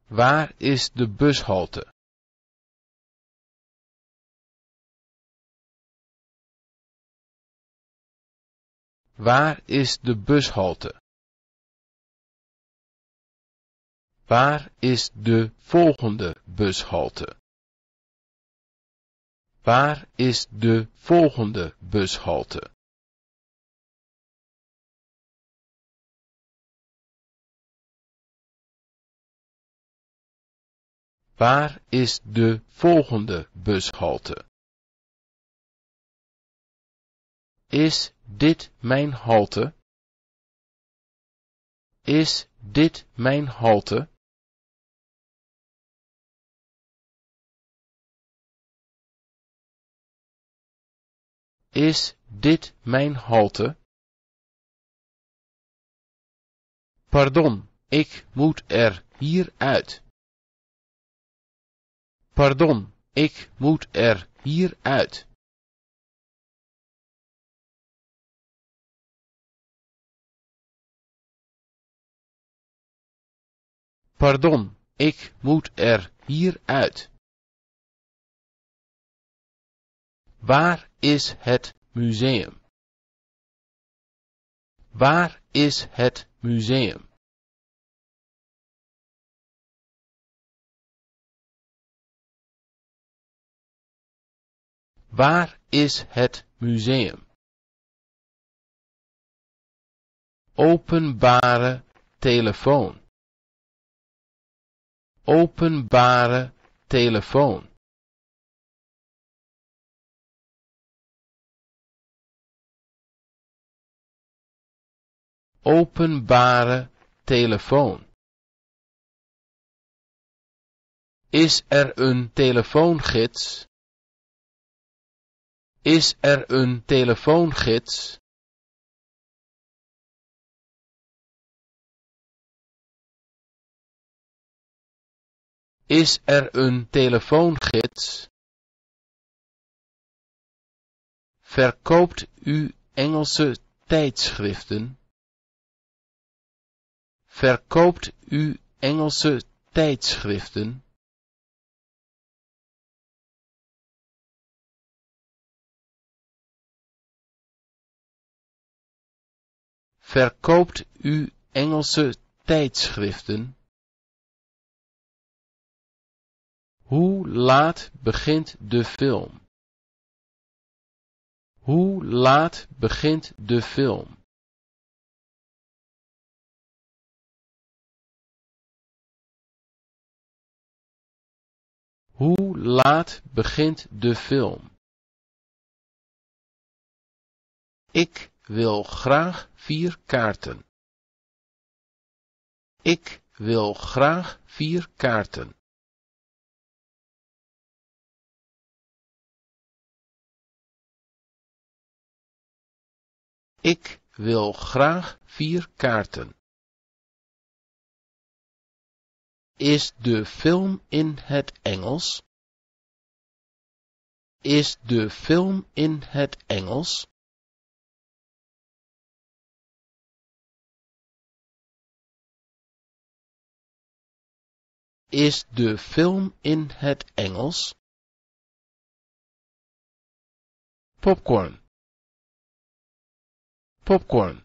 Waar is de bushalte? Waar is de bushalte? Waar is de volgende bushalte? Waar is de volgende bushalte? Waar is de volgende bushalte? Is dit mijn halte? Is dit mijn halte? Is dit mijn halte? Pardon, ik moet er hier uit. Pardon, ik moet er hier uit. Pardon, ik moet er hier uit. Waar is het museum? Waar is het museum? Waar is het museum? Openbare telefoon. Openbare telefoon. Openbare telefoon. Is er een telefoongids? Is er een telefoongids? Is er een telefoongids? Verkoopt u Engelse tijdschriften? Verkoopt u Engelse tijdschriften? Verkoopt u Engelse tijdschriften? Hoe laat begint de film? Hoe laat begint de film? Hoe laat begint de film? Ik wil graag 4 kaarten. Ik wil graag 4 kaarten. Ik wil graag 4 kaarten. Is de film in het Engels? Is de film in het Engels? Is de film in het Engels? Popcorn. Popcorn.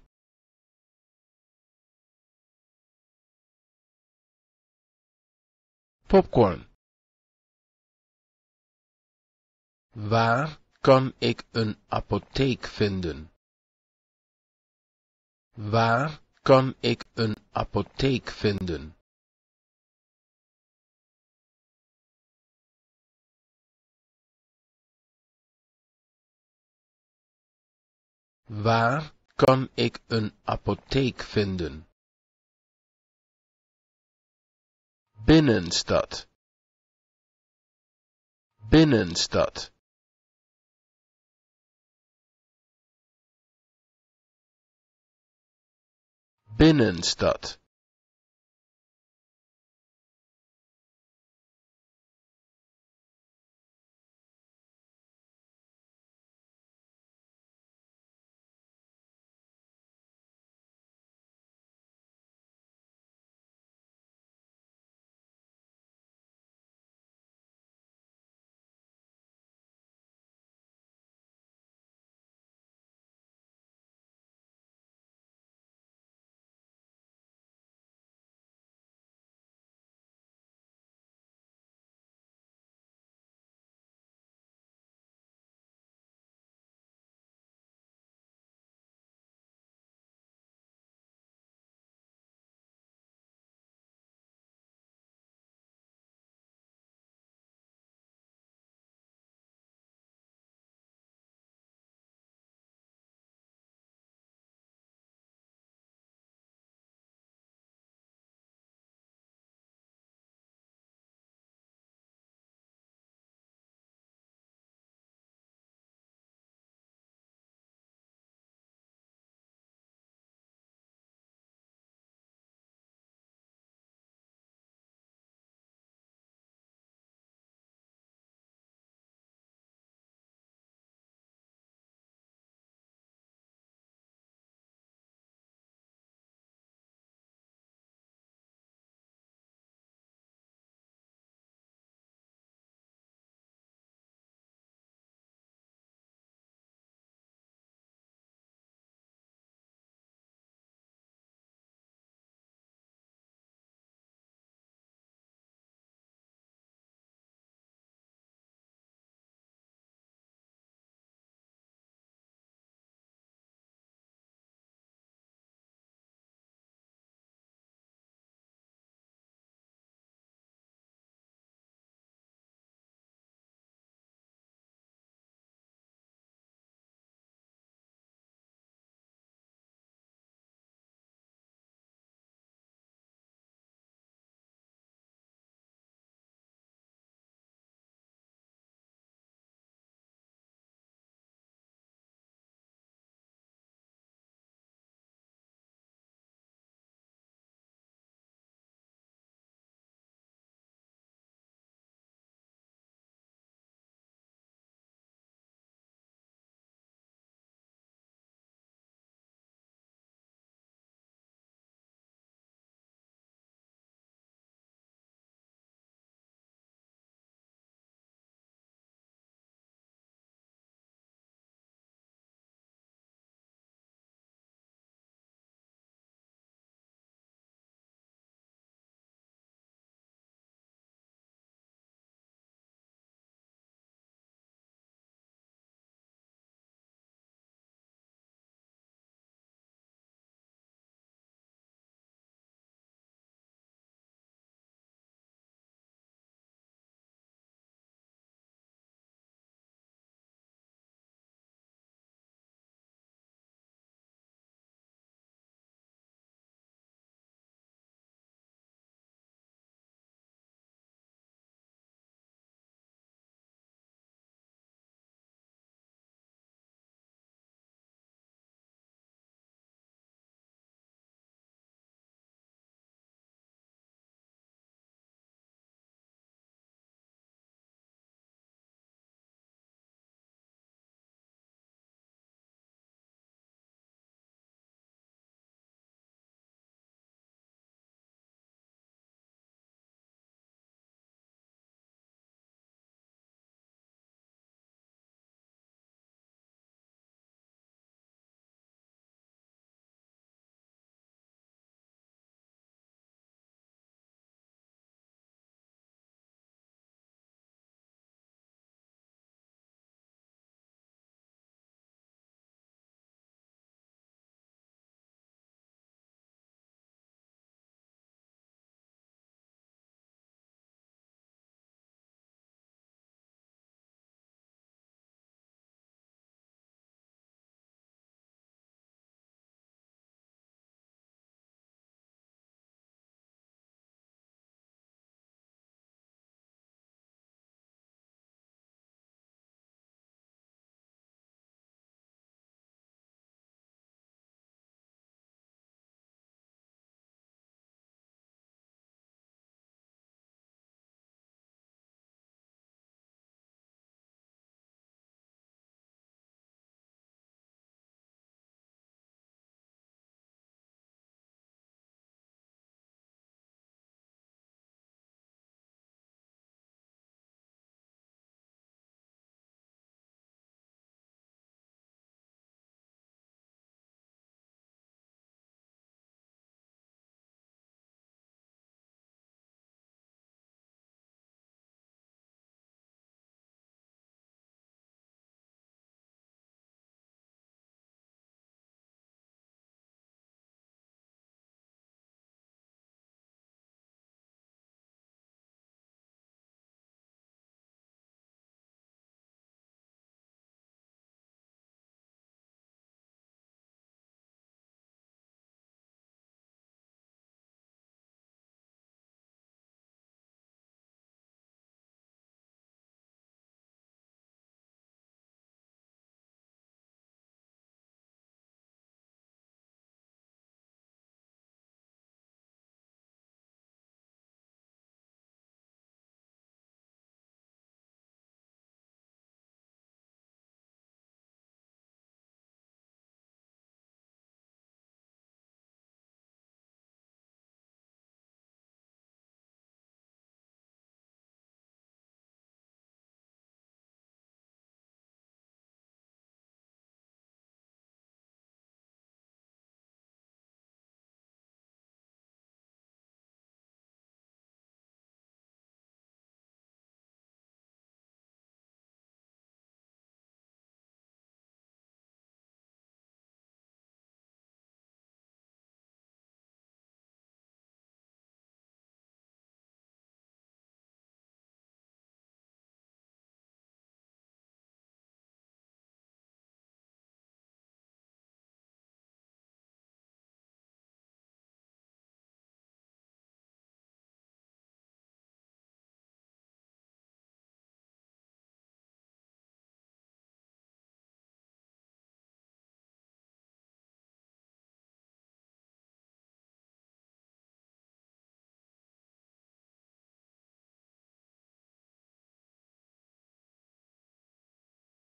Popcorn. Waar kan ik een apotheek vinden? Waar kan ik een apotheek vinden? Waar kan ik een apotheek vinden? Binnenstad. Binnenstad. Binnenstad.